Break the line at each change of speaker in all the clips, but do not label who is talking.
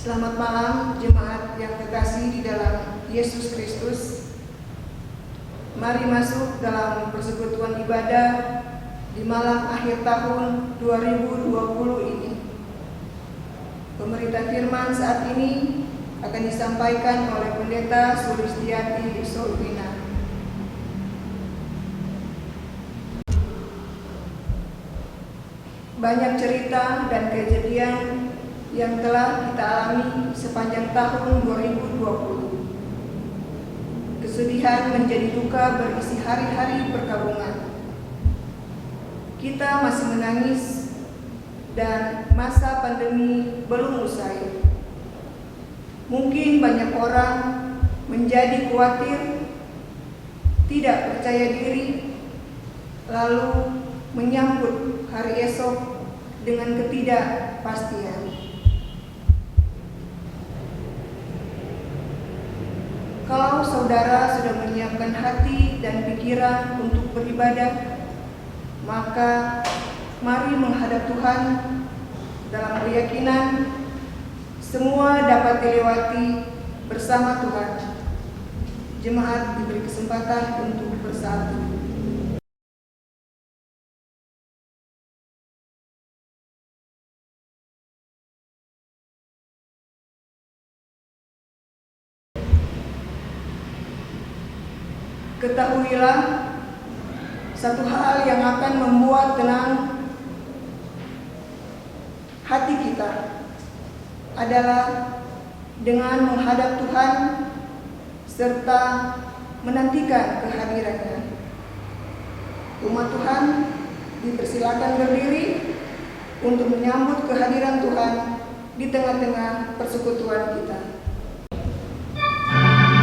Selamat malam jemaat yang terkasih di dalam Yesus Kristus. Mari masuk dalam persekutuan ibadah di malam akhir tahun 2020 ini. Pemberitaan firman saat ini akan disampaikan oleh Pendeta Sulistiati Solvina. Banyak cerita dan kejadian yang telah kita alami sepanjang tahun 2020. Kesedihan menjadi duka berisi hari-hari perkabungan. Kita masih menangis dan masa pandemi belum usai. Mungkin banyak orang menjadi khawatir, tidak percaya diri, lalu menyambut hari esok dengan ketidakpastian. Kalau saudara sudah menyiapkan hati dan pikiran untuk beribadah, maka mari menghadap Tuhan dalam keyakinan semua dapat dilewati bersama Tuhan. Jemaat diberi kesempatan untuk bersatu. Ketahuilah, satu hal yang akan membuat tenang hati kita adalah dengan menghadap Tuhan serta menantikan kehadirannya. Umat Tuhan dipersilakan berdiri untuk menyambut kehadiran Tuhan di tengah-tengah persekutuan kita.
Menjangkau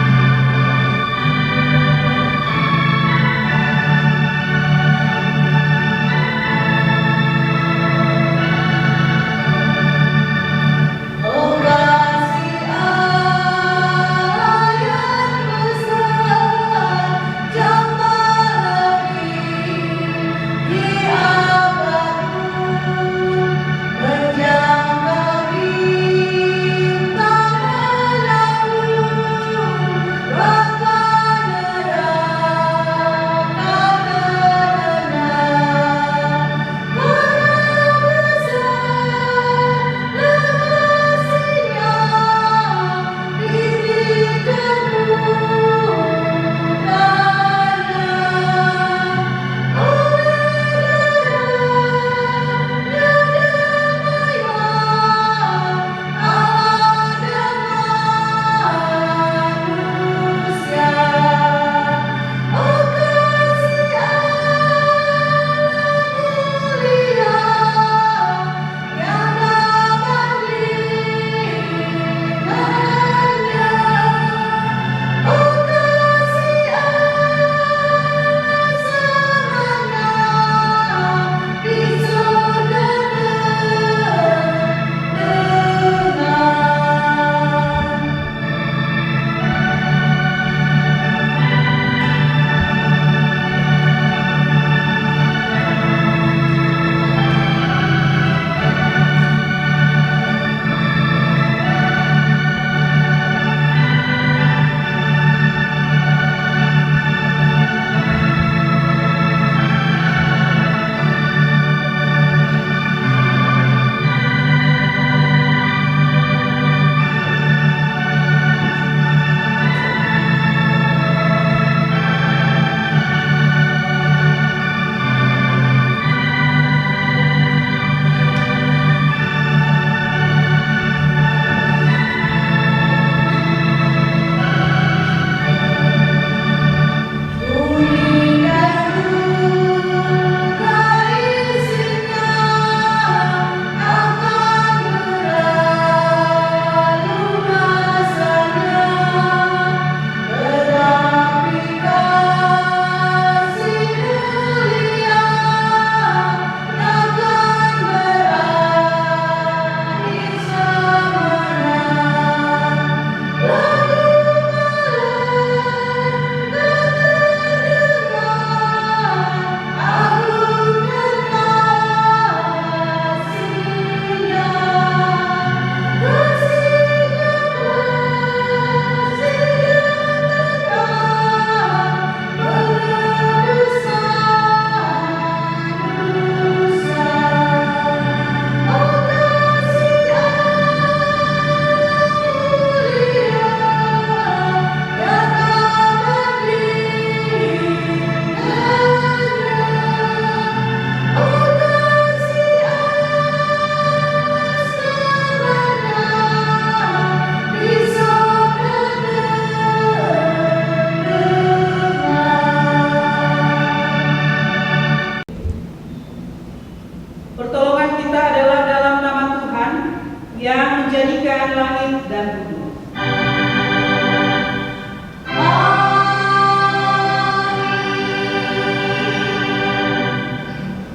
yang menjadikan langit dan bumi.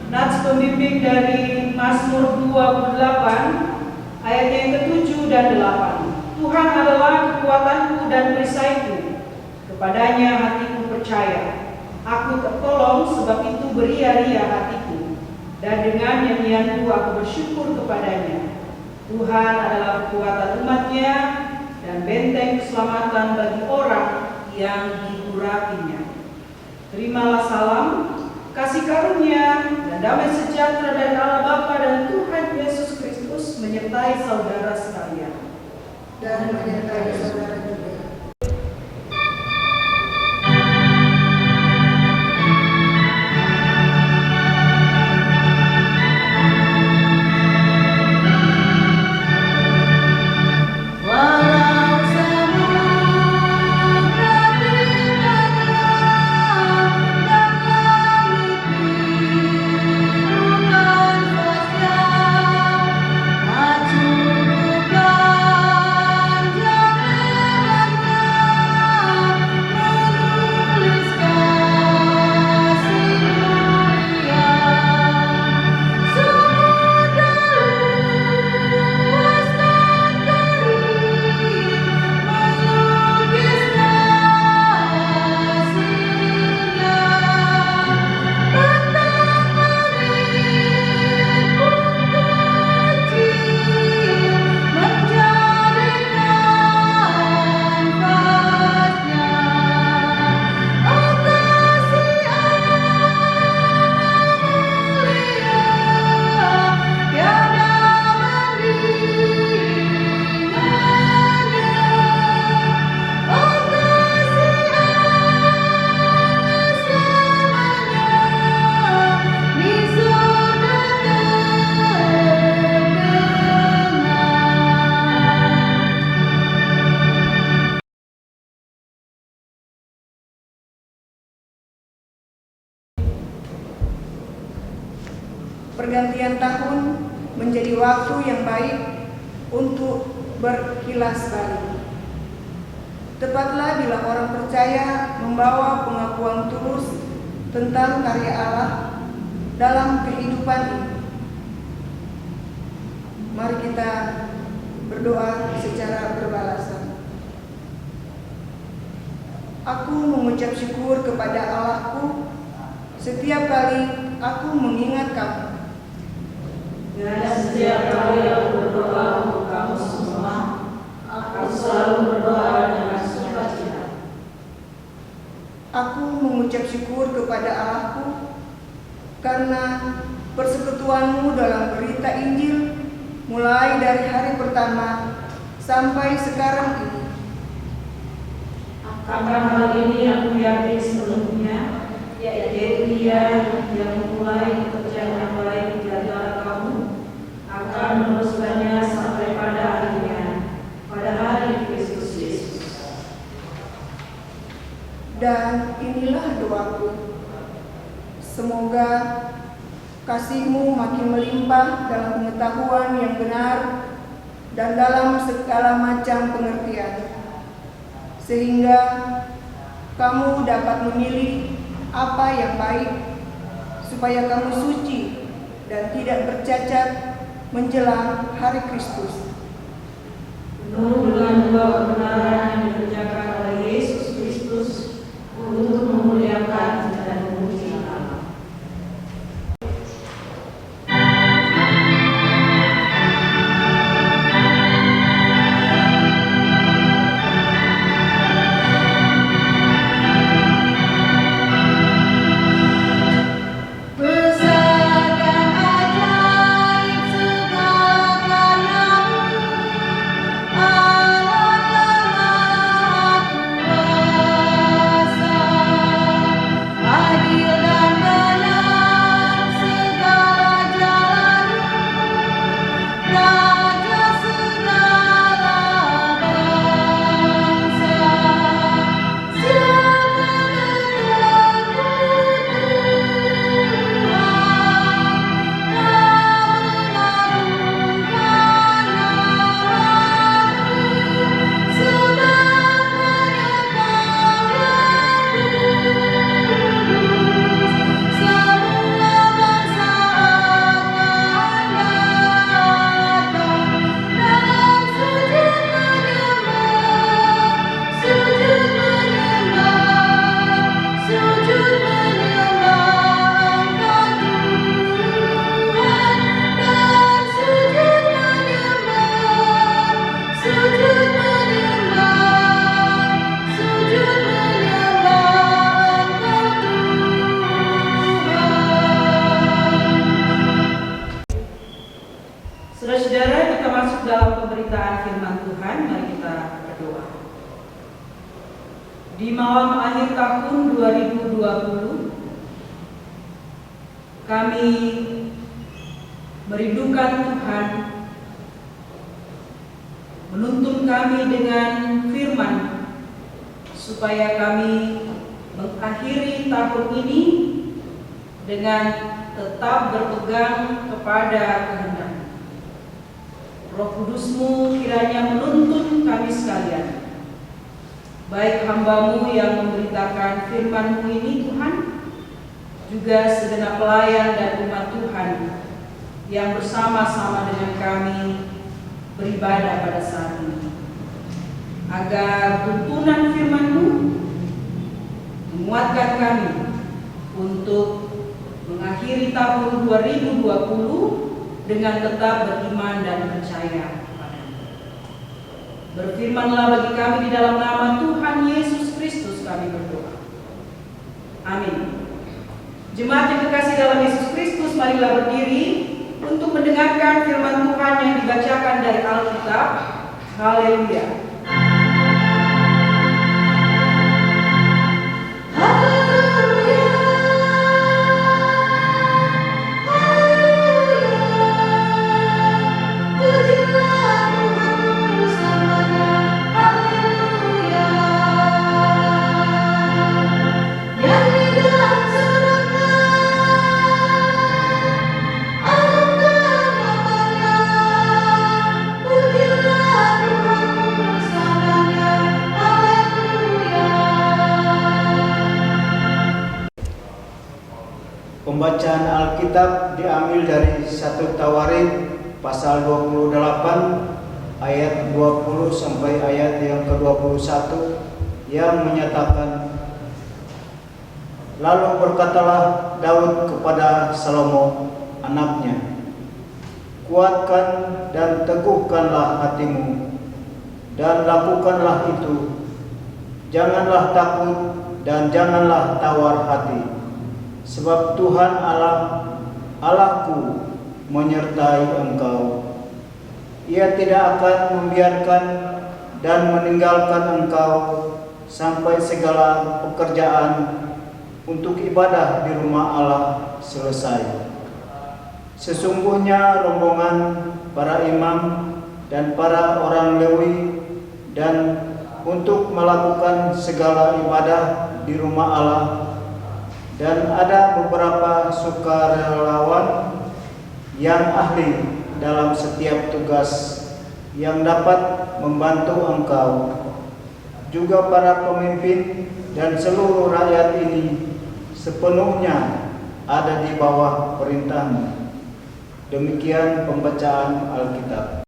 Nats pembimbing dari Mazmur 28 ayat yang ke-7 dan 8. Tuhan adalah kekuatanku dan perisaiku, kepadanya hatiku percaya. Aku tertolong, sebab itu beria-ria hatiku, dan dengan nyanyianku aku bersyukur kepadanya. Tuhan adalah kekuatan umatnya dan benteng keselamatan bagi orang yang diurapinya. Terimalah salam, kasih karunia, dan damai sejahtera dari Allah Bapa dan Tuhan Yesus Kristus menyertai saudara sekalian.
Dan menyertai saudara juga. Pergantian tahun menjadi waktu yang baik untuk berkilas balik. Tepatlah bila orang percaya membawa pengakuan tulus tentang karya Allah dalam kehidupan ini. Mari kita berdoa secara berbalasan. Aku mengucap syukur kepada Allahku setiap kali aku mengingat kamu.
Dan setiap kali aku berdoa untuk kamu semua, aku selalu berdoa dengan sukacita.
Aku mengucap syukur kepada Allahku karena persekutuanmu dalam berita Injil mulai dari hari pertama sampai sekarang ini.
Akan hal ini aku yakin sebelumnya, yaitu Dia yang memulai pekerjaan yang baik di antara kamu akan meneruskannya sampai pada akhirnya, pada hari Kristus Yesus.
Dan inilah doaku, semoga kasih-Mu makin melimpah dalam pengetahuan yang benar dan dalam segala macam pengertian, sehingga kamu dapat memilih apa yang baik, supaya kamu suci dan tidak bercacat menjelang hari Kristus.
Penuh dengan dua kebenaran yang dikerjakan oleh Yesus Kristus untuk memuliakan dan memuji Allah.
Allah
kita masuk dalam pemberitaan firman Tuhan, mari kita berdoa. Di malam akhir tahun 2020, kami merindukan Tuhan menuntun kami dengan firman supaya kami mengakhiri tahun ini dengan tetap berpegang kepada kehendak. Roh Kudus-Mu kiranya menuntun kami sekalian, baik hamba-Mu yang memberitakan firman-Mu ini Tuhan, juga segenap pelayan dan umat Tuhan yang bersama-sama dengan kami beribadah pada saat ini, agar tuntunan firman-Mu menguatkan kami untuk mengakhiri tahun 2020 dengan tetap beriman dan percaya kepada-Mu. Berfirmanlah bagi kami di dalam nama Tuhan Yesus Kristus kami berdoa. Amin. Jemaat yang terkasih dalam Yesus Kristus, marilah berdiri untuk mendengarkan firman Tuhan yang dibacakan dari Alkitab. Haleluya.
Pembacaan Alkitab diambil dari 1 Tawarik pasal 28 ayat 20 sampai ayat yang ke-21 yang menyatakan, lalu berkatalah Daud kepada Salomo anaknya, kuatkan dan teguhkanlah hatimu dan lakukanlah itu, janganlah takut dan janganlah tawar hati. Sebab Tuhan Allahku menyertai engkau. Ia tidak akan membiarkan dan meninggalkan engkau sampai segala pekerjaan untuk ibadah di rumah Allah selesai. Sesungguhnya rombongan para imam dan para orang Lewi dan untuk melakukan segala ibadah di rumah Allah, dan ada beberapa sukarelawan yang ahli dalam setiap tugas yang dapat membantu engkau. Juga para pemimpin dan seluruh rakyat ini sepenuhnya ada di bawah perintahmu. Demikian pembacaan Alkitab.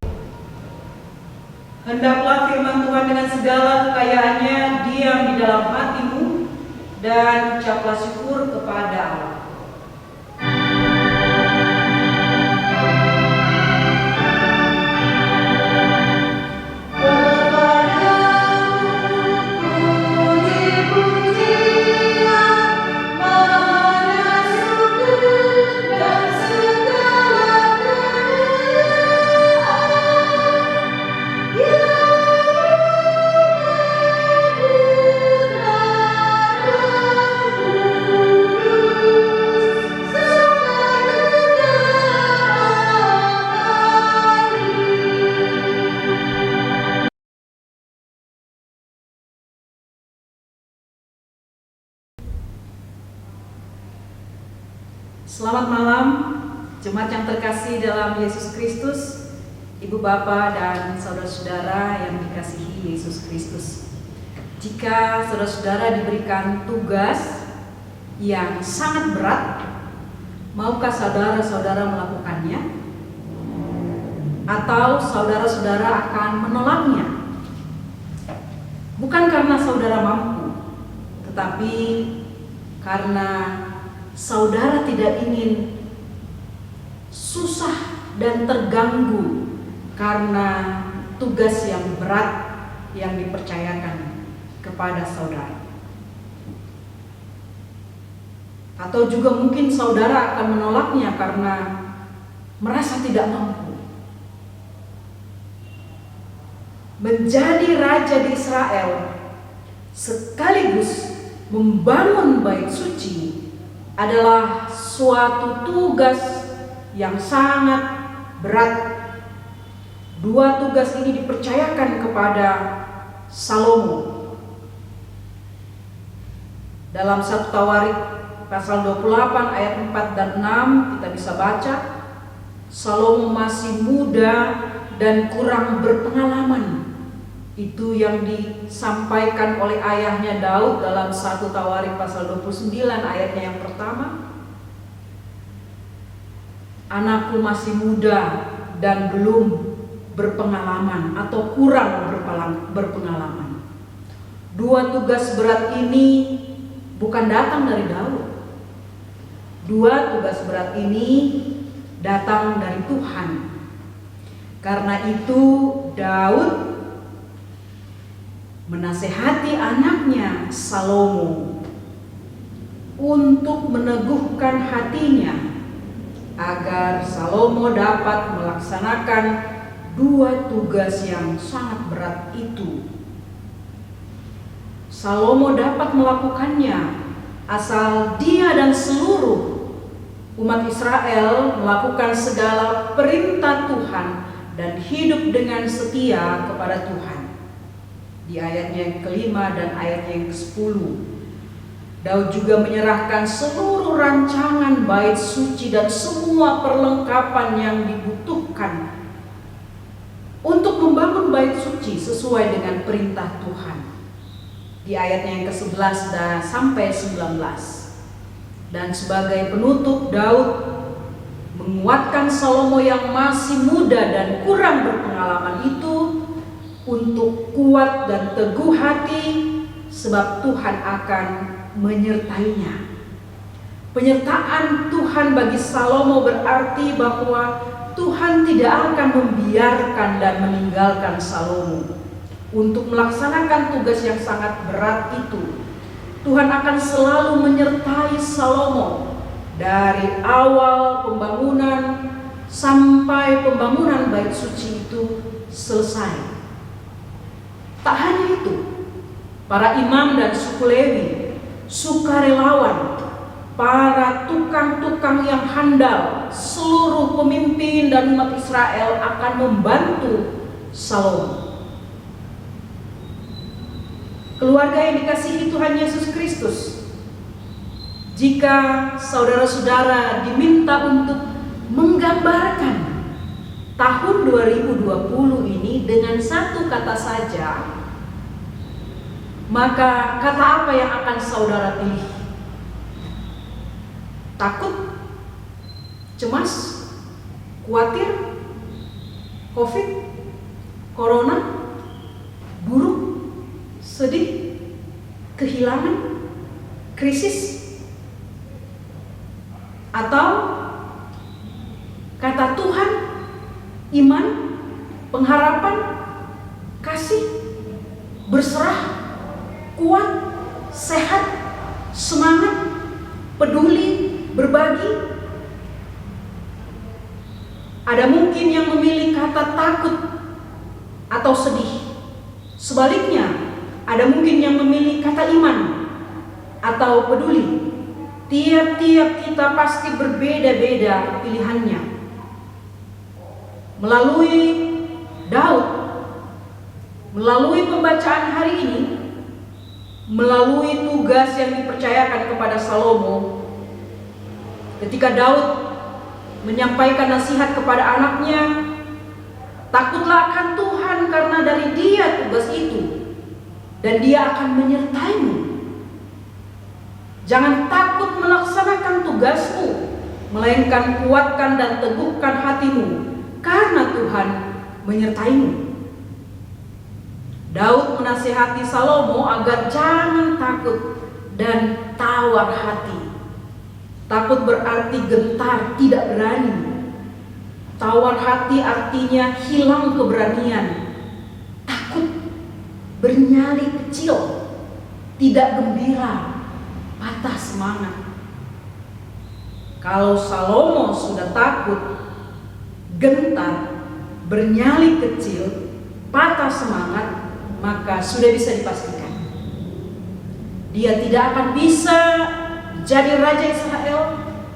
Hendaklah firman Tuhan dengan segala kekayaannya diam di dalam hatimu, dan ucaplah syukur kepada Allah. Selamat malam, jemaat yang terkasih dalam Yesus Kristus, Ibu Bapa dan saudara-saudara yang dikasihi Yesus Kristus. Jika saudara-saudara diberikan tugas yang sangat berat, maukah saudara-saudara melakukannya? Atau saudara-saudara akan menolaknya? Bukan karena saudara mampu, tetapi karena saudara tidak ingin susah dan terganggu karena tugas yang berat yang dipercayakan kepada saudara. Atau juga mungkin saudara akan menolaknya karena merasa tidak mampu. menjadi raja di Israel sekaligus membangun bait suci adalah suatu tugas yang sangat berat. Dua tugas ini dipercayakan kepada Salomo. Dalam 1 Tawarik pasal 28 ayat 4 dan 6 kita bisa baca, Salomo masih muda dan kurang berpengalaman. Itu yang disampaikan oleh ayahnya Daud dalam 1 Tawarik pasal 29 ayatnya yang pertama. Anakku masih muda dan belum berpengalaman atau kurang berpengalaman. Dua tugas berat ini bukan datang dari Daud. Dua tugas berat ini datang dari Tuhan. Karena itu Daud menasehati anaknya Salomo untuk meneguhkan hatinya agar Salomo dapat melaksanakan dua tugas yang sangat berat itu. Salomo dapat melakukannya asal dia dan seluruh umat Israel melakukan segala perintah Tuhan dan hidup dengan setia kepada Tuhan. Di ayatnya yang kelima dan ayatnya yang ke-10, Daud juga menyerahkan seluruh rancangan bait suci dan semua perlengkapan yang dibutuhkan untuk membangun bait suci sesuai dengan perintah Tuhan. Di ayatnya yang ke-11 dan sampai 19. Dan sebagai penutup, Daud menguatkan Salomo yang masih muda dan kurang berpengalaman itu untuk kuat dan teguh hati, sebab Tuhan akan menyertainya. Penyertaan Tuhan bagi Salomo berarti bahwa Tuhan tidak akan membiarkan dan meninggalkan Salomo untuk melaksanakan tugas yang sangat berat itu. Tuhan akan selalu menyertai Salomo dari awal pembangunan sampai pembangunan bait suci itu selesai. Tak hanya itu, para imam dan suku Lewi, sukarelawan, para tukang-tukang yang handal, seluruh pemimpin dan umat Israel akan membantu Salomo. Keluarga yang dikasihi Tuhan Yesus Kristus, jika saudara-saudara diminta untuk menggambarkan tahun 2020 ini dengan satu kata saja, maka kata apa yang akan saudara pilih? Takut, cemas, khawatir, COVID, corona, buruk, sedih, kehilangan, krisis, atau kata Tuhan, iman, pengharapan, kasih, berserah, kuat, sehat, semangat, peduli, berbagi. Ada mungkin yang memilih kata takut atau sedih. Sebaliknya, ada mungkin yang memilih kata iman atau peduli. Tiap-tiap kita pasti berbeda-beda pilihannya. Melalui Daud, melalui pembacaan hari ini, melalui tugas yang dipercayakan kepada Salomo, ketika Daud menyampaikan nasihat kepada anaknya, takutlah akan Tuhan karena dari Dia tugas itu, dan Dia akan menyertaimu. Jangan takut melaksanakan tugasmu, melainkan kuatkan dan teguhkan hatimu, karena Tuhan menyertaimu. Daud menasihati Salomo agar jangan takut dan tawar hati. Takut berarti gentar, tidak berani. Tawar hati artinya hilang keberanian. Takut, bernyali kecil, tidak gembira, patah semangat. Kalau Salomo sudah takut, gentar, bernyali kecil, patah semangat, maka sudah bisa dipastikan dia tidak akan bisa jadi raja Israel,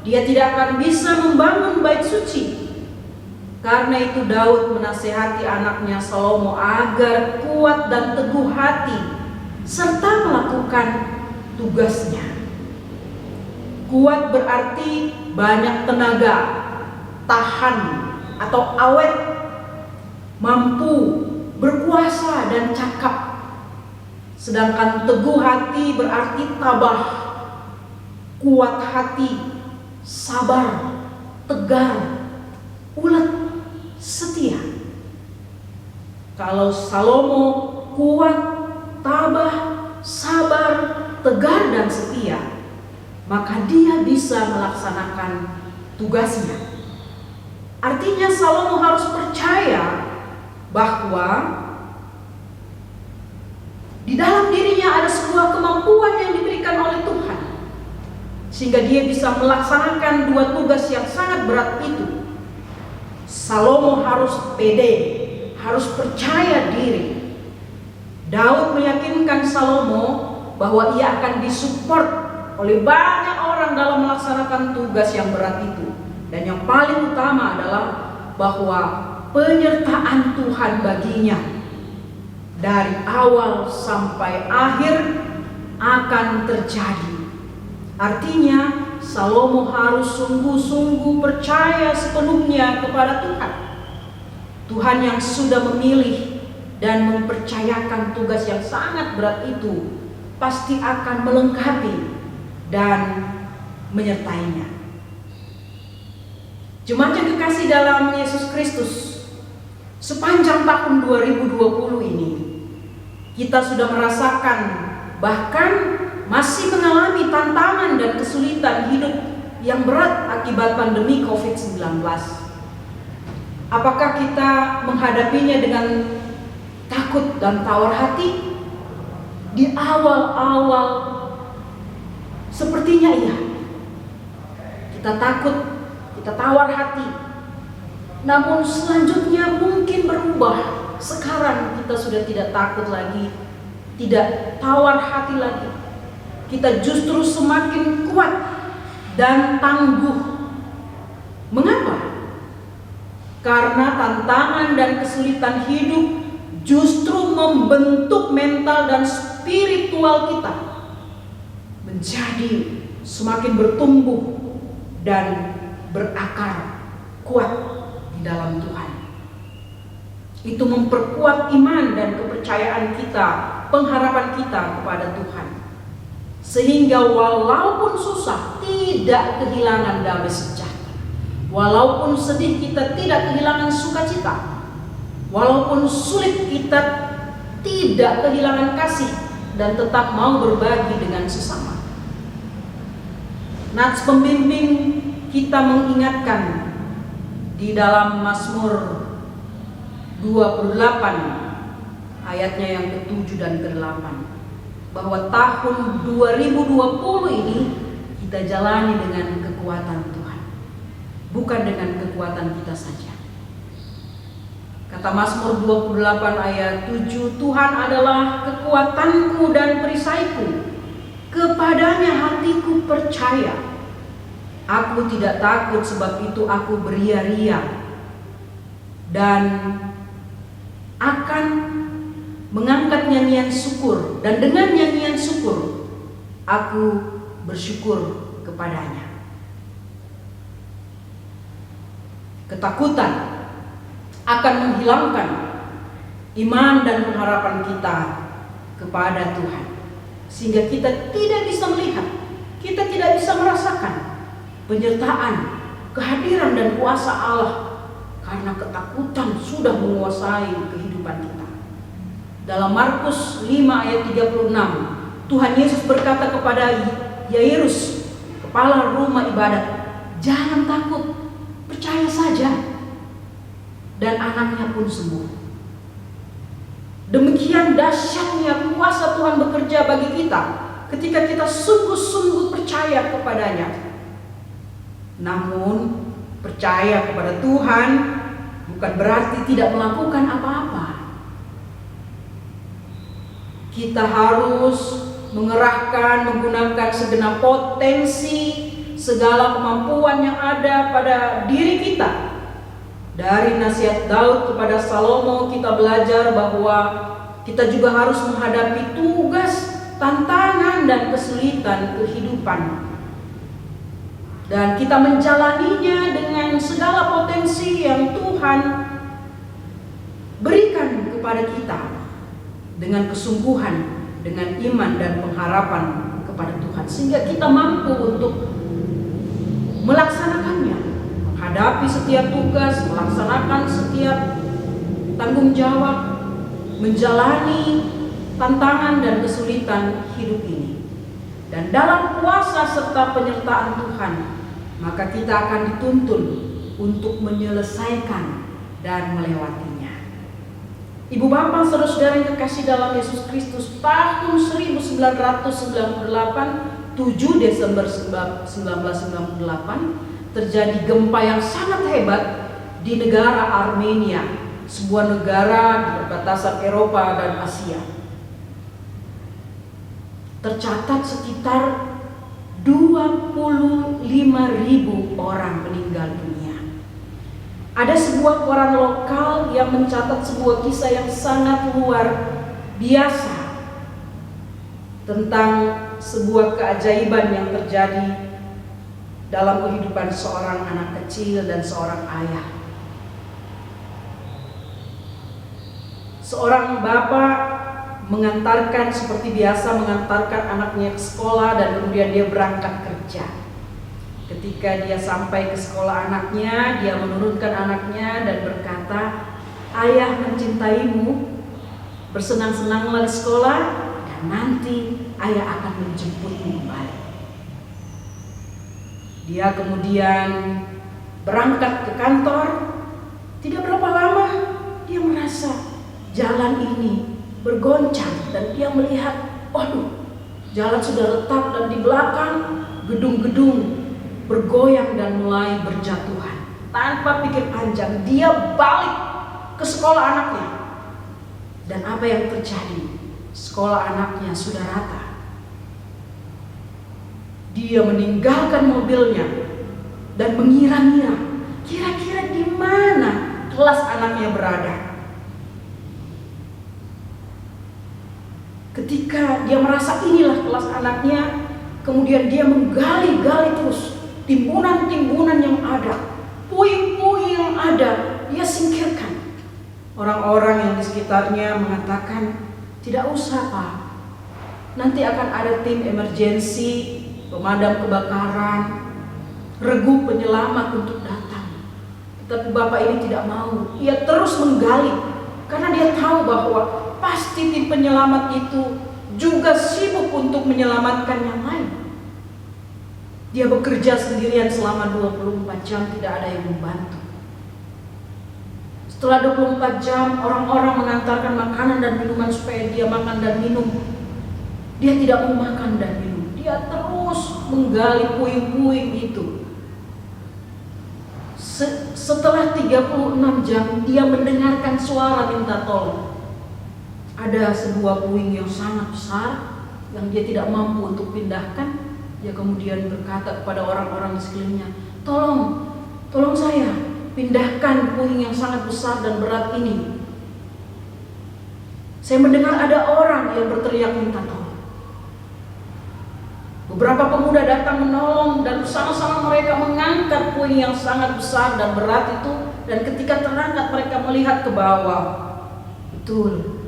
dia tidak akan bisa membangun bait suci. Karena itu Daud menasehati anaknya Salomo agar kuat dan teguh hati serta melakukan tugasnya. Kuat berarti banyak tenaga, tahan atau awet, mampu, berkuasa dan cakap. Sedangkan teguh hati berarti tabah, kuat hati, sabar, tegar, ulet, setia. Kalau Salomo kuat, tabah, sabar, tegar dan setia, maka dia bisa melaksanakan tugasnya. Artinya Salomo harus percaya bahwa di dalam dirinya ada sebuah kemampuan yang diberikan oleh Tuhan, sehingga dia bisa melaksanakan dua tugas yang sangat berat itu. Salomo harus pede, harus percaya diri. Daud meyakinkan Salomo bahwa ia akan disupport oleh banyak orang dalam melaksanakan tugas yang berat itu. Dan yang paling utama adalah bahwa penyertaan Tuhan baginya dari awal sampai akhir akan terjadi. Artinya Salomo harus sungguh-sungguh percaya sepenuhnya kepada Tuhan. Tuhan yang sudah memilih dan mempercayakan tugas yang sangat berat itu pasti akan melengkapi dan menyertainya. Jemaat yang kekasih dalam Yesus Kristus, sepanjang tahun 2020 ini kita sudah merasakan, bahkan masih mengalami tantangan dan kesulitan hidup yang berat akibat pandemi COVID-19. Apakah kita menghadapinya dengan takut dan tawar hati? Di awal-awal sepertinya iya. Kita takut, kita tawar hati. Namun selanjutnya mungkin berubah. Sekarang kita sudah tidak takut lagi, tidak tawar hati lagi. Kita justru semakin kuat dan tangguh. Mengapa? Karena tantangan dan kesulitan hidup justru membentuk mental dan spiritual kita menjadi semakin bertumbuh dan berakar kuat di dalam Tuhan. Itu memperkuat iman dan kepercayaan kita, pengharapan kita kepada Tuhan. Sehingga walaupun susah, tidak kehilangan damai sejahtera. Walaupun sedih, kita tidak kehilangan sukacita. Walaupun sulit, kita tidak kehilangan kasih dan tetap mau berbagi dengan sesama. Nats pembimbing kita mengingatkan di dalam Mazmur 28 ayatnya yang ke-7 dan ke-8 bahwa tahun 2020 ini kita jalani dengan kekuatan Tuhan, bukan dengan kekuatan kita saja. Kata Mazmur 28 ayat 7, Tuhan adalah kekuatanku dan perisaiku, kepadanya hatiku percaya. Aku tidak takut, sebab itu aku beria-ria dan akan mengangkat nyanyian syukur, dan dengan nyanyian syukur aku bersyukur kepadanya. Ketakutan akan menghilangkan iman dan pengharapan kita kepada Tuhan, sehingga kita tidak bisa melihat, kita tidak bisa merasakan penyertaan, kehadiran dan kuasa Allah, karena ketakutan sudah menguasai kehidupan kita. Dalam Markus 5 ayat 36, Tuhan Yesus berkata kepada Yairus, kepala rumah ibadat, jangan takut, percaya saja. Dan anaknya pun sembuh. Demikian dahsyatnya kuasa Tuhan bekerja bagi kita ketika kita sungguh-sungguh percaya kepadanya. Namun percaya kepada Tuhan bukan berarti tidak melakukan apa-apa. kita harus mengerahkan, menggunakan segenap potensi, segala kemampuan yang ada pada diri kita. Dari nasihat Daud kepada Salomo kita belajar bahwa kita juga harus menghadapi tugas, tantangan, dan kesulitan kehidupan. Dan kita menjalaninya dengan segala potensi yang Tuhan berikan kepada kita, dengan kesungguhan, dengan iman dan pengharapan kepada Tuhan, sehingga kita mampu untuk melaksanakannya, menghadapi setiap tugas, melaksanakan setiap tanggung jawab, menjalani tantangan dan kesulitan hidup ini. Dan dalam kuasa serta penyertaan Tuhan, maka kita akan dituntun untuk menyelesaikan dan melewatinya. Ibu bapak saudara-saudara yang kekasih dalam Yesus Kristus, tahun 1998, 7 Desember 1998, terjadi gempa yang sangat hebat di negara Armenia, sebuah negara di perbatasan Eropa dan Asia. Tercatat sekitar 25.000 orang meninggal dunia. Ada sebuah koran lokal yang mencatat sebuah kisah yang sangat luar biasa tentang sebuah keajaiban yang terjadi dalam kehidupan seorang anak kecil dan seorang ayah. Seorang bapak mengantarkan, seperti biasa, mengantarkan anaknya ke sekolah dan kemudian dia berangkat kerja. Ketika dia sampai ke sekolah anaknya, dia menurunkan anaknya dan berkata, "Ayah mencintaimu, bersenang-senanglah di sekolah dan nanti ayah akan menjemputmu kembali." Dia kemudian berangkat ke kantor. Tidak berapa lama dia merasa jalan ini bergoncang dan dia melihat, waduh, jalan sudah retak dan di belakang gedung-gedung bergoyang dan mulai berjatuhan. Tanpa pikir panjang, dia balik ke sekolah anaknya. Dan apa yang terjadi? Sekolah anaknya sudah rata. Dia meninggalkan mobilnya dan mengira-ngira, kira-kira di mana kelas anaknya berada. Ketika dia merasa inilah kelas anaknya, kemudian dia menggali-gali terus timbunan-timbunan yang ada, puing-puing yang ada, dia singkirkan. Orang-orang yang di sekitarnya mengatakan, "Tidak usah, Pak. Nanti akan ada tim emergensi, pemadam kebakaran, regu penyelamat untuk datang." Tetapi bapak ini tidak mau. Ia terus menggali karena dia tahu bahwa pasti tim penyelamat itu juga sibuk untuk menyelamatkan yang lain. Dia bekerja sendirian selama 24 jam, tidak ada yang membantu. Setelah 24 jam, orang-orang mengantarkan makanan dan minuman supaya dia makan dan minum. Dia tidak mau makan dan minum. Dia terus menggali puing-puing itu. Setelah 36 jam, dia mendengarkan suara minta tolong. Ada sebuah puing yang sangat besar yang dia tidak mampu untuk pindahkan. Dia kemudian berkata kepada orang-orang di sekelilingnya, tolong saya, pindahkan puing yang sangat besar dan berat ini. Saya mendengar ada orang yang berteriak minta tolong." Beberapa pemuda datang menolong dan bersama-sama mereka mengangkat puing yang sangat besar dan berat itu. Dan ketika terangkat, mereka melihat ke bawah. Betul,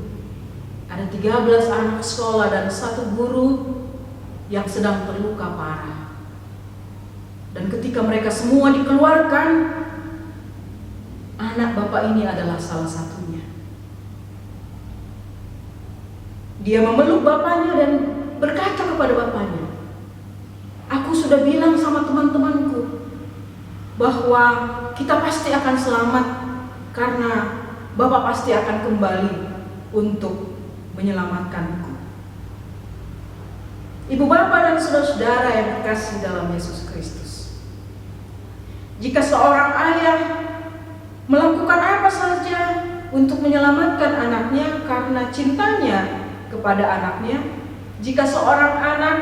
ada 13 anak sekolah dan 1 guru yang sedang terluka parah. Dan ketika mereka semua dikeluarkan, anak bapak ini adalah salah satunya. Dia memeluk bapaknya dan berkata kepada bapaknya, "Aku sudah bilang sama teman-temanku bahwa kita pasti akan selamat karena bapak pasti akan kembali untuk menyelamatkanku." Ibu bapak dan saudara-saudara yang dikasihi dalam Yesus Kristus, jika seorang ayah melakukan apa saja untuk menyelamatkan anaknya karena cintanya kepada anaknya. Jika seorang anak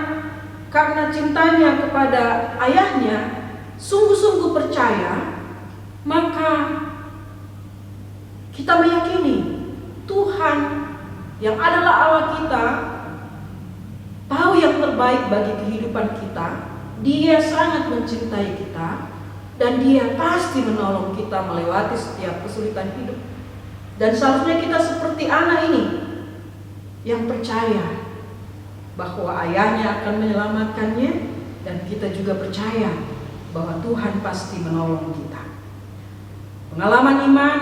karena cintanya kepada ayahnya sungguh-sungguh percaya, maka kita meyakini Tuhan yang adalah Allah kita tahu yang terbaik bagi kehidupan kita. Dia sangat mencintai kita dan Dia pasti menolong kita melewati setiap kesulitan hidup. Dan seharusnya kita seperti anak ini yang percaya bahwa ayahnya akan menyelamatkannya, dan kita juga percaya bahwa Tuhan pasti menolong kita. Pengalaman iman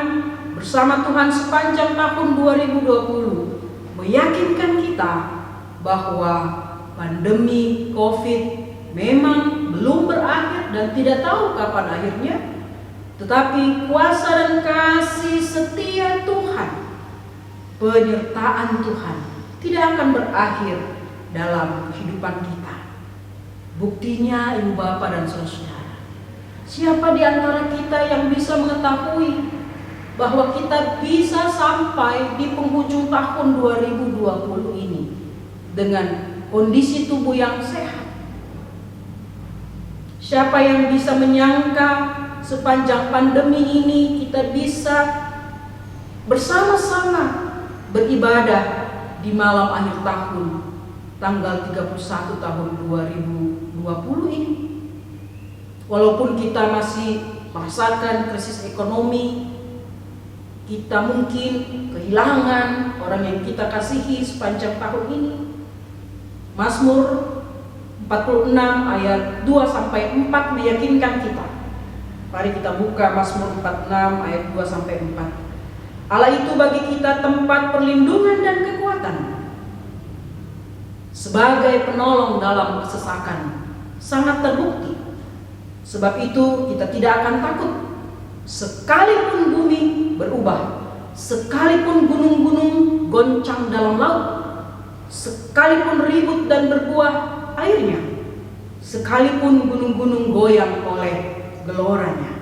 bersama Tuhan sepanjang tahun 2020 meyakinkan kita bahwa pandemi COVID memang belum berakhir dan tidak tahu kapan akhirnya, tetapi kuasa dan kasih setia Tuhan, penyertaan Tuhan tidak akan berakhir dalam kehidupan kita. Buktinya, Ibu Bapak dan Saudara, siapa di antara kita yang bisa mengetahui bahwa kita bisa sampai di penghujung tahun 2020 ini dengan kondisi tubuh yang sehat? Siapa yang bisa menyangka sepanjang pandemi ini kita bisa bersama-sama beribadah di malam akhir tahun tanggal 31 tahun 2020 ini? Walaupun kita masih merasakan krisis ekonomi, kita mungkin kehilangan orang yang kita kasihi sepanjang tahun ini. Mazmur 46 ayat 2-4 meyakinkan kita. Mari kita buka Mazmur 46 ayat 2-4. Allah itu bagi kita tempat perlindungan dan kekuatan, sebagai penolong dalam kesesakan, sangat terbukti. Sebab itu kita tidak akan takut, sekalipun bumi berubah, sekalipun gunung-gunung goncang dalam laut, sekalipun ribut dan berbuah airnya, sekalipun gunung-gunung goyang oleh geloranya.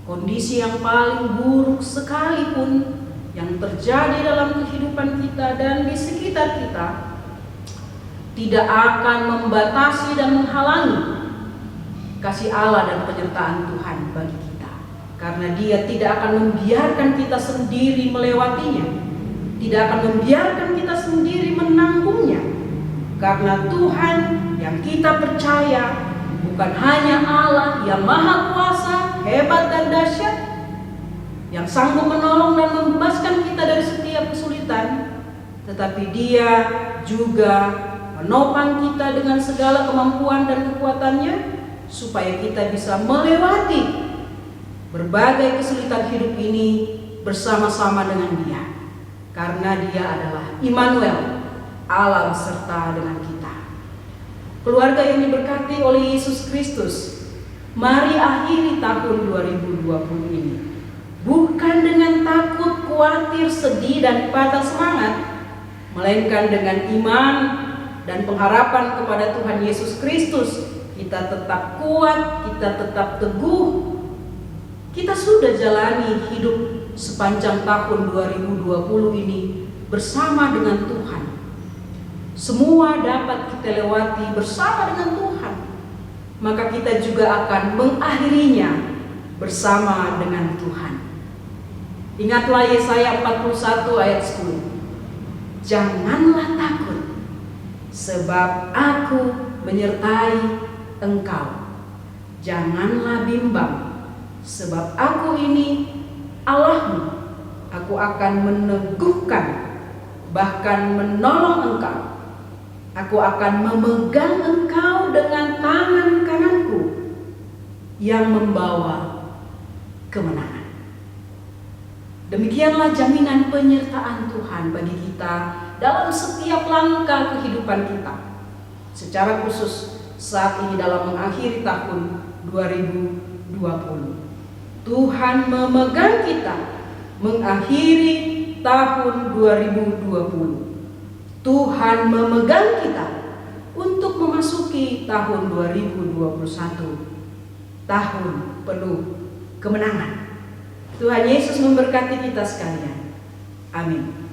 Kondisi yang paling buruk sekalipun yang terjadi dalam kehidupan kita dan di sekitar kita tidak akan membatasi dan menghalangi kasih Allah dan penyertaan Tuhan bagi kita, karena Dia tidak akan membiarkan kita sendiri melewatinya, tidak akan membiarkan kita sendiri menanggungnya. Karena Tuhan yang kita percaya bukan hanya Allah yang maha kuasa, hebat dan dahsyat, yang sanggup menolong dan membebaskan kita dari setiap kesulitan, tetapi Dia juga menopang kita dengan segala kemampuan dan kekuatannya, supaya kita bisa melewati berbagai kesulitan hidup ini bersama-sama dengan Dia. Karena Dia adalah Immanuel, Allah beserta dengan kita. Keluarga yang diberkati oleh Yesus Kristus, mari akhiri tahun 2020 ini bukan dengan takut, khawatir, sedih, dan patah semangat, melainkan dengan iman dan pengharapan kepada Tuhan Yesus Kristus. Kita tetap kuat, kita tetap teguh. Kita sudah jalani hidup sepanjang tahun 2020 ini bersama dengan Tuhan. Semua dapat kita lewati bersama dengan Tuhan. Maka kita juga akan mengakhirinya bersama dengan Tuhan. Ingatlah Yesaya 41 ayat 10. Janganlah takut, sebab Aku menyertai engkau. Janganlah bimbang, sebab Aku ini Allahmu. Aku akan meneguhkan, bahkan menolong engkau. Aku akan memegang engkau dengan tangan kananku yang membawa kemenangan. Demikianlah jaminan penyertaan Tuhan bagi kita dalam setiap langkah kehidupan kita. Secara khusus saat ini dalam mengakhiri tahun 2020. Tuhan memegang kita mengakhiri tahun 2020. Tuhan memegang kita untuk memasuki tahun 2021, tahun penuh kemenangan. Tuhan Yesus memberkati kita sekalian. Amin.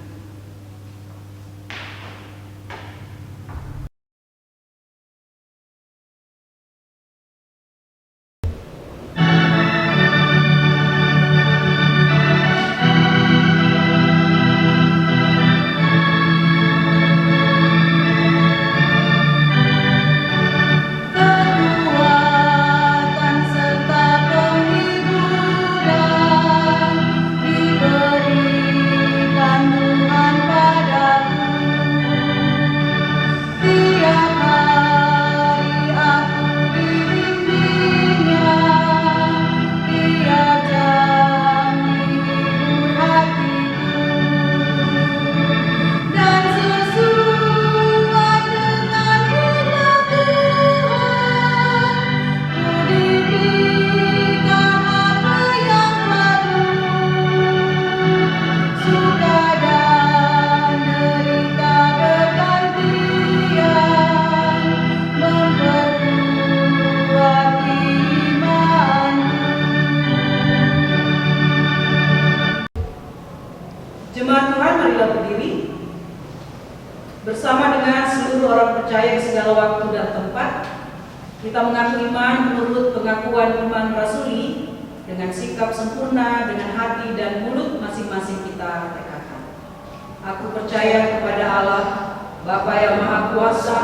Tuhan, marilah berdiri bersama dengan seluruh orang percaya di segala waktu dan tempat. Kita mengaku iman menurut pengakuan iman rasuli dengan sikap sempurna, dengan hati dan mulut masing-masing kita katakan. Aku percaya kepada Allah, Bapa yang Maha Kuasa,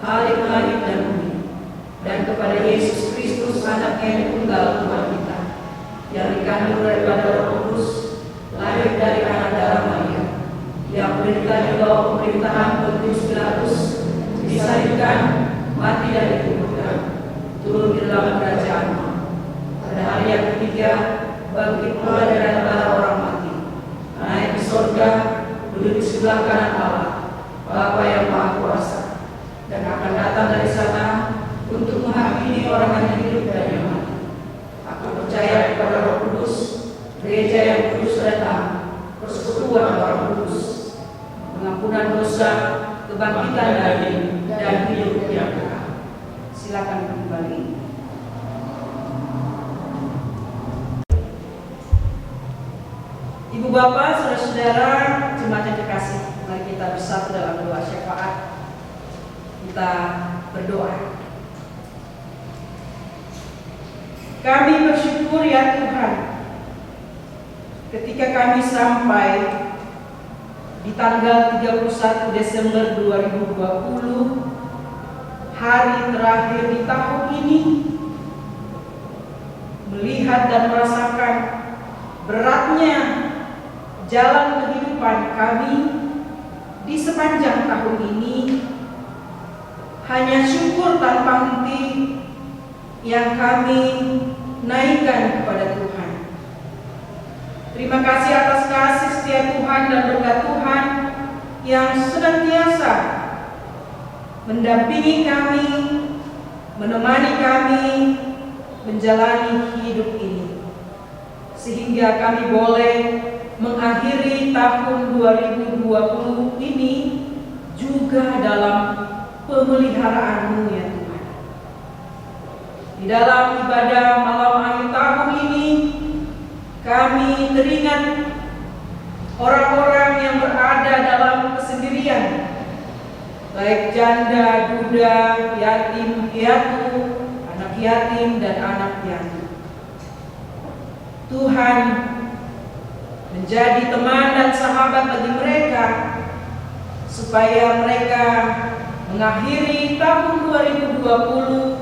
Halik langit dan bumi, dan kepada Yesus Kristus, Anaknya yang tunggal Tuhan kita, yang dikandung daripada Roh Kudus, lahir dari anak darah Maria, yang menderita di bawah pemerintahan Pontius Pilatus, disalibkan, mati dan dikuburkan, turun ke dalam kerajaan. Pada hari yang ketiga, bangkit pula dari antara orang mati, naik ke surga, duduk di sebelah kanan Allah, Bapa yang Maha Kuasa, dan akan datang dari sana untuk menghakimi orang yang hidup dan yang mati. Aku percaya kepada Roh Kudus, gereja yang kudus dan taat, persekutuan orang kudus, pengampunan dosa, kebangkitan dari dan hidup yang kekal. Silakan kembali. Ibu bapak, saudara-saudara, jemaat yang terkasih, mari kita bersatu dalam doa syafaat. Kita berdoa. Kami bersyukur ya Tuhan, ketika kami sampai di tanggal 31 Desember 2020, hari terakhir di tahun ini, melihat dan merasakan beratnya jalan kehidupan kami di sepanjang tahun ini. Hanya syukur tanpa henti yang kami naikkan kepada Tuhan. Terima kasih atas kasih setia Tuhan dan berkat Tuhan yang senantiasa mendampingi kami, menemani kami menjalani hidup ini, sehingga kami boleh mengakhiri tahun 2020 ini juga dalam pemeliharaan-Mu ya Tuhan. Di dalam ibadah malam akhir tahun ini, kami teringat orang-orang yang berada dalam kesendirian, baik janda, duda, yatim, piatu, anak yatim, dan anak piatu. Tuhan menjadi teman dan sahabat bagi mereka, supaya mereka mengakhiri tahun 2020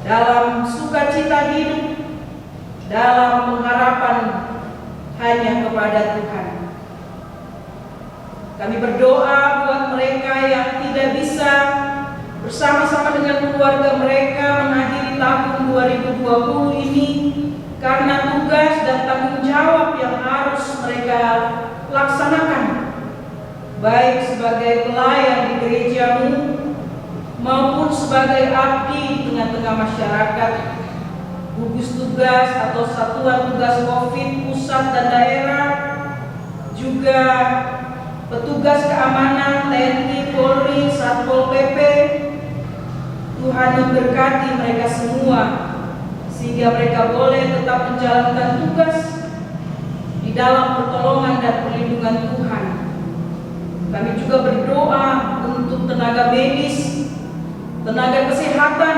dalam sukacita hidup, dalam pengharapan hanya kepada Tuhan. Kami berdoa buat mereka yang tidak bisa bersama-sama dengan keluarga mereka mengakhiri tahun 2020 ini karena tugas dan tanggung jawab yang harus mereka laksanakan, baik sebagai pelayan di gereja-Mu maupun sebagai abdi di tengah-tengah masyarakat, gugus tugas atau satuan tugas COVID pusat dan daerah, juga petugas keamanan TNI, Polri, Satpol PP. Tuhan memberkati mereka semua sehingga mereka boleh tetap menjalankan tugas di dalam pertolongan dan perlindungan Tuhan. Kami juga berdoa untuk tenaga medis, tenaga kesehatan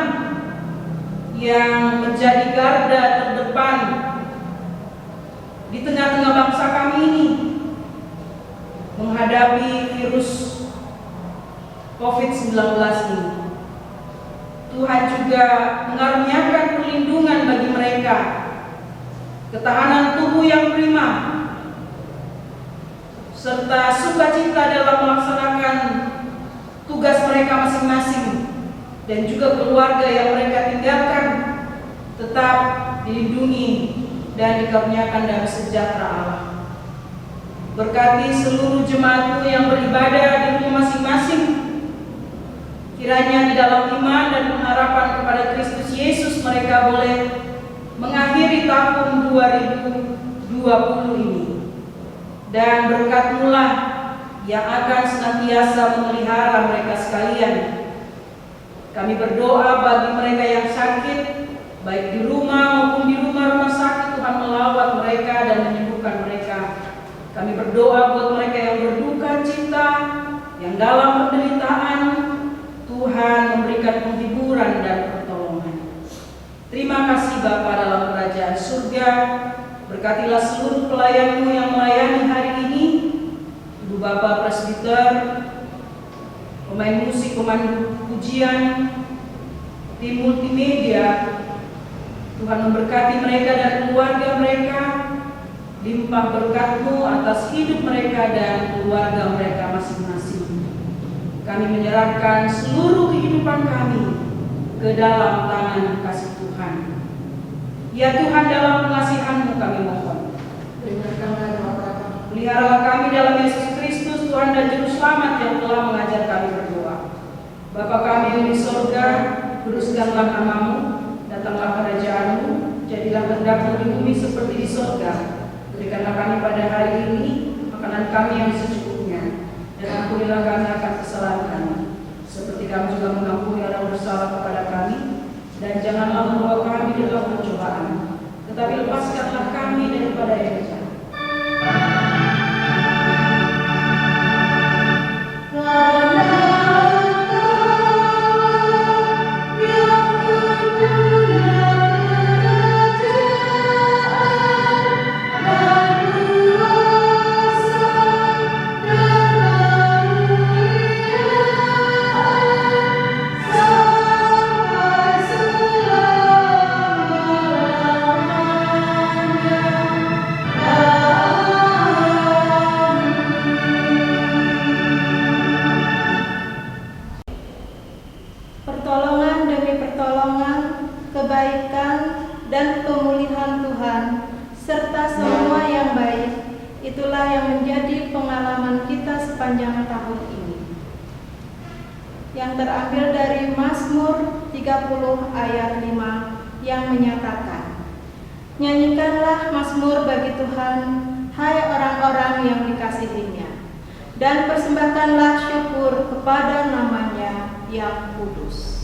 yang menjadi garda terdepan di tengah-tengah bangsa kami ini menghadapi virus COVID-19 ini. Tuhan juga mengaruniakan perlindungan bagi mereka, ketahanan tubuh yang prima, serta sukacita dalam melaksanakan tugas mereka masing-masing, dan juga keluarga yang mereka tinggalkan tetap dilindungi dan dikaruniakan damai sejahtera Allah. Berkati seluruh jemaat-Mu yang beribadah di rumah masing-masing, kiranya di dalam iman dan pengharapan kepada Kristus Yesus mereka boleh mengakhiri tahun 2020 ini. Dan berkat-Mu lah yang akan senantiasa memelihara mereka sekalian. Kami berdoa bagi mereka yang sakit, baik di rumah maupun di rumah-rumah sakit. Tuhan melawat mereka dan menyembuhkan mereka. Kami berdoa buat mereka yang berduka cita, yang dalam penderitaan. Tuhan memberikan penghiburan dan pertolongan. Terima kasih Bapa dalam kerajaan surga. Berkatilah seluruh pelayan-Mu yang melayani hari ini. Ibu Bapak presbiter, pemain musik, pemandu pujian, tim multimedia. Tuhan memberkati mereka dan keluarga mereka. Limpah berkat-Mu atas hidup mereka dan keluarga mereka masing-masing. Kami menyerahkan seluruh kehidupan kami ke dalam tangan kasih Tuhan. Ya Tuhan, dalam pengasihan-Mu kami mohon.
Dengarkanlah doa kami.
Peliharalah kami dalam Yesus Kristus, Tuhan dan Juru Selamat yang telah mengajar kami berdoa. Bapa kami yang di sorga, kuduskanlah nama-Mu, datanglah kerajaan-Mu, jadilah kehendak-Mu di bumi seperti di sorga. Berikanlah kami pada hari ini makanan kami yang secukupnya, dan ampunilah kami akan kesalahan kami, seperti kami juga mengampuni orang bersalah kepada kami. Dan janganlah membawa kami dalam pencobaan, tetapi lepaskanlah kami daripada yang jahat.
Pertolongan demi pertolongan, kebaikan dan pemulihan Tuhan, serta semua yang baik, itulah yang menjadi pengalaman kita sepanjang tahun ini. Yang terambil dari Mazmur 30 ayat 5 yang menyatakan, nyanyikanlah mazmur bagi Tuhan, hai orang-orang yang dikasihinya, dan persembahkanlah syukur kepada namanya yang kudus.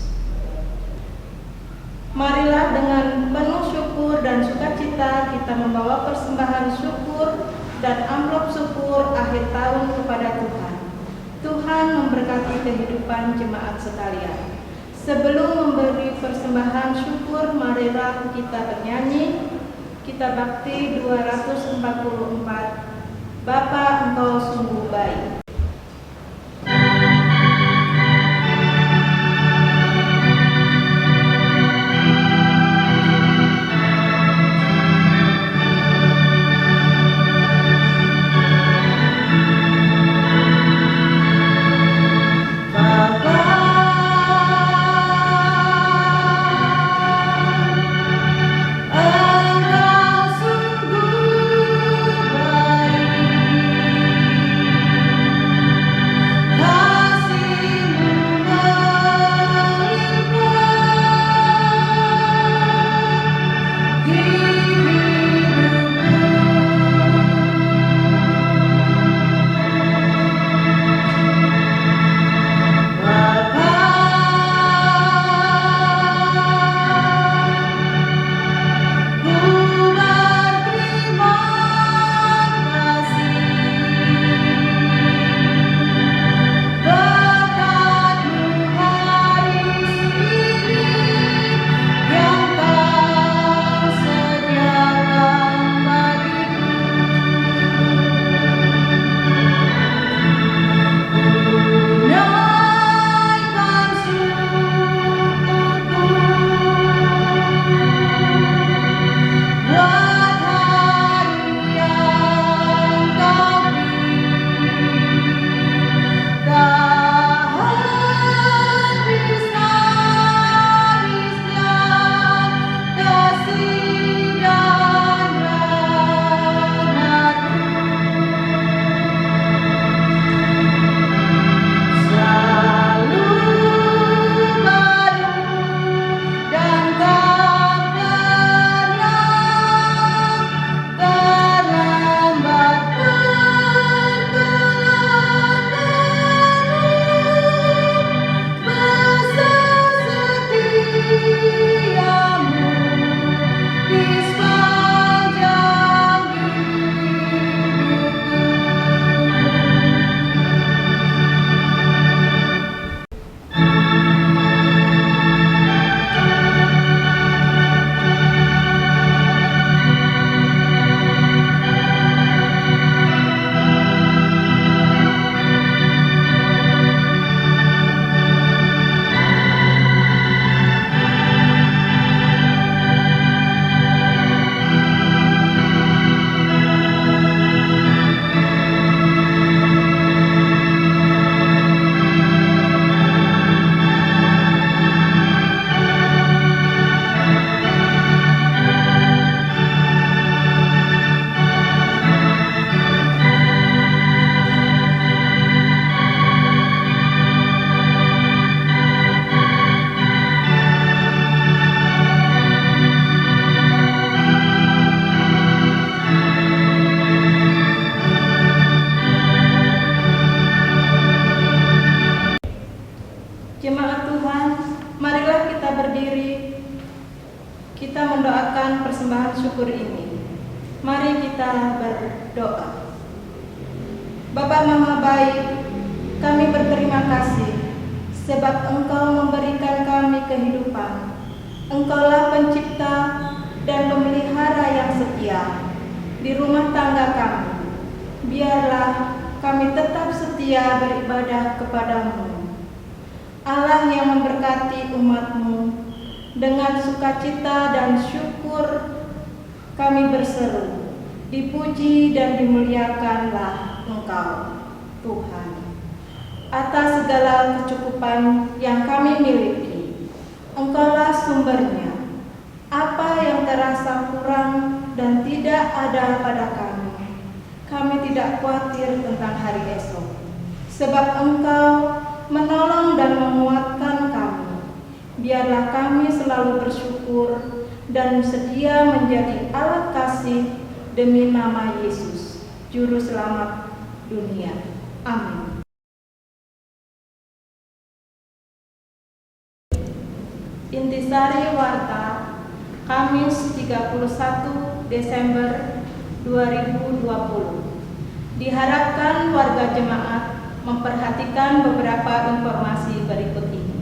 Marilah dengan penuh syukur dan sukacita kita membawa persembahan syukur dan amplop syukur akhir tahun kepada Tuhan. Tuhan memberkati kehidupan jemaat sekalian. Sebelum memberi persembahan syukur, marilah kita bernyanyi Kitab Bakti 244, Bapa Engkau sungguh baik.
Engkau sungguh baik.
Maha Baik, kami berterima kasih sebab Engkau memberikan kami kehidupan. Engkaulah pencipta dan pemelihara yang setia di rumah tangga kami. Biarlah kami tetap setia beribadah kepadamu. Allah yang memberkati umat-Mu, dengan sukacita dan syukur kami berseru, dipuji dan dimuliakanlah Engkau, Tuhan, atas segala kecukupan yang kami miliki. Engkaulah sumbernya. Apa yang terasa kurang dan tidak ada pada kami tidak khawatir tentang hari esok, sebab Engkau menolong dan menguatkan kami. Biarlah kami selalu bersyukur dan sedia menjadi alat kasih demi nama Yesus, Juru Selamat dunia. Amin. Intisari Warta, Kamis 31 Desember 2020. Diharapkan warga jemaat memperhatikan beberapa informasi berikut ini.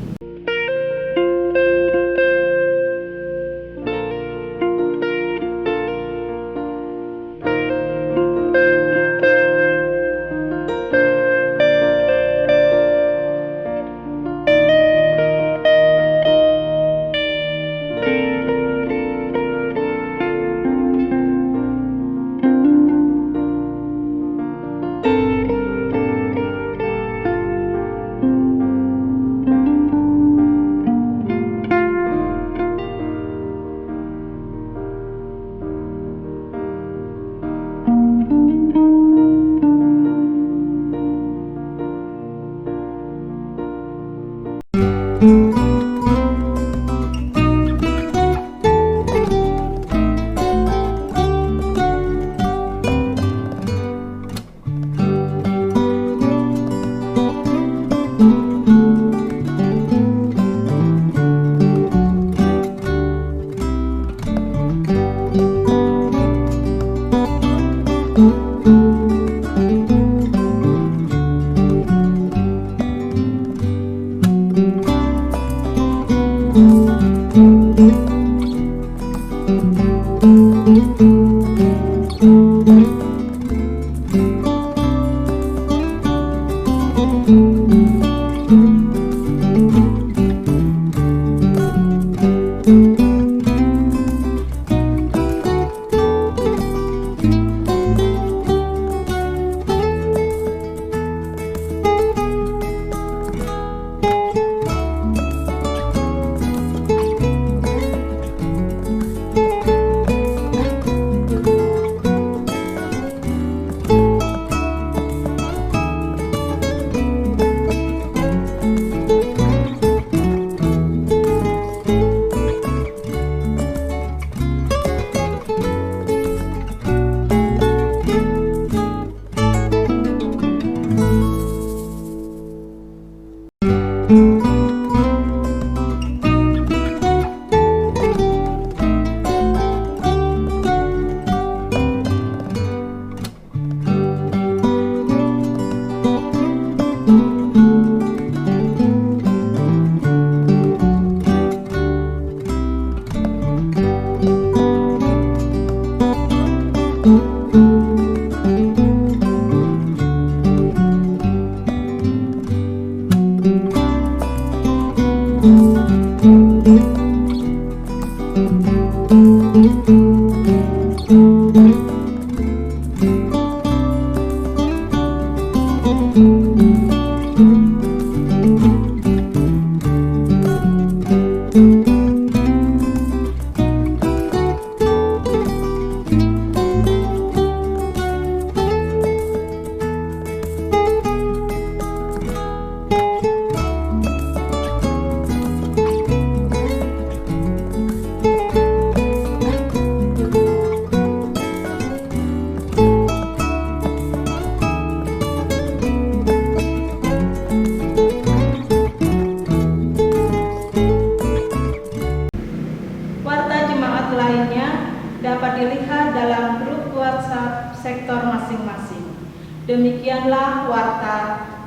sukarta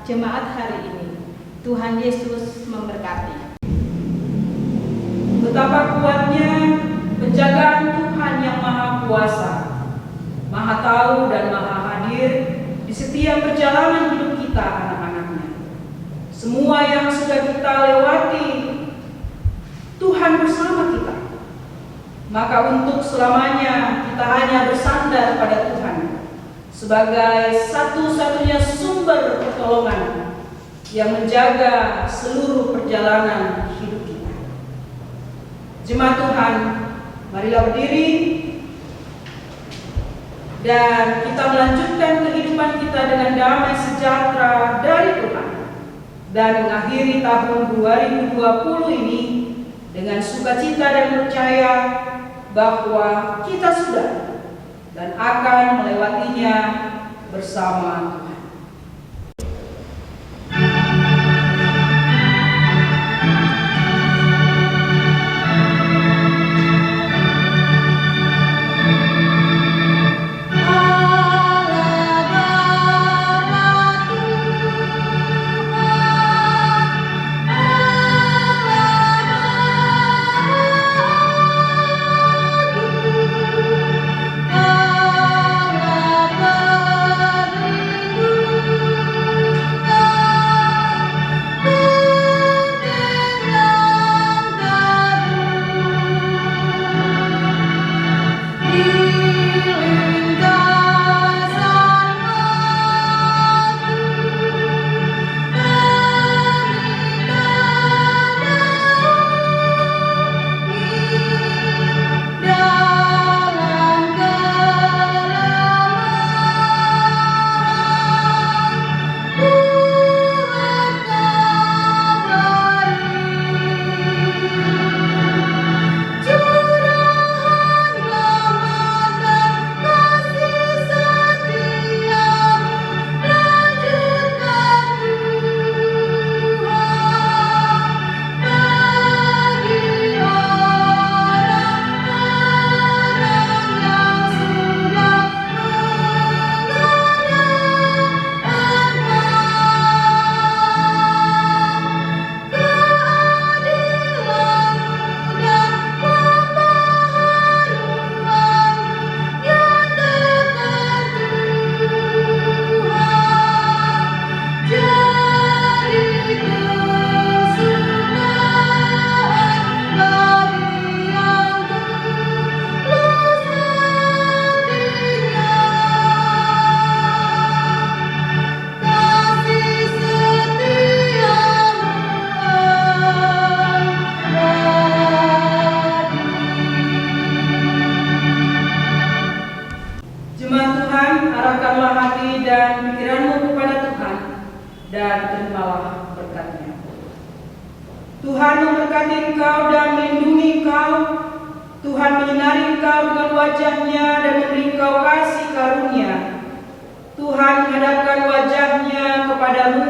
jemaat hari ini. Tuhan Yesus memberkati.
Betapa kuatnya penjagaan Tuhan yang Maha Kuasa, Maha Tahu dan Maha Hadir di setiap perjalanan hidup kita anak-anaknya. Semua yang sudah kita lewati, Tuhan bersama kita. Maka untuk selamanya kita hanya bersandar pada Tuhan sebagai satu-satunya sumber pertolongan yang menjaga seluruh perjalanan hidup kita. Jemaat Tuhan, marilah berdiri dan kita melanjutkan kehidupan kita dengan damai sejahtera dari Tuhan dan mengakhiri tahun 2020 ini dengan sukacita dan percaya bahwa kita sudah dan akan melewatinya bersama Tuhan. Tuhan memberkati engkau dan melindungi engkau. Tuhan menyinari engkau dengan wajah-Nya dan memberi engkau kasih karunia. Tuhan menghadapkan wajah-Nya kepadamu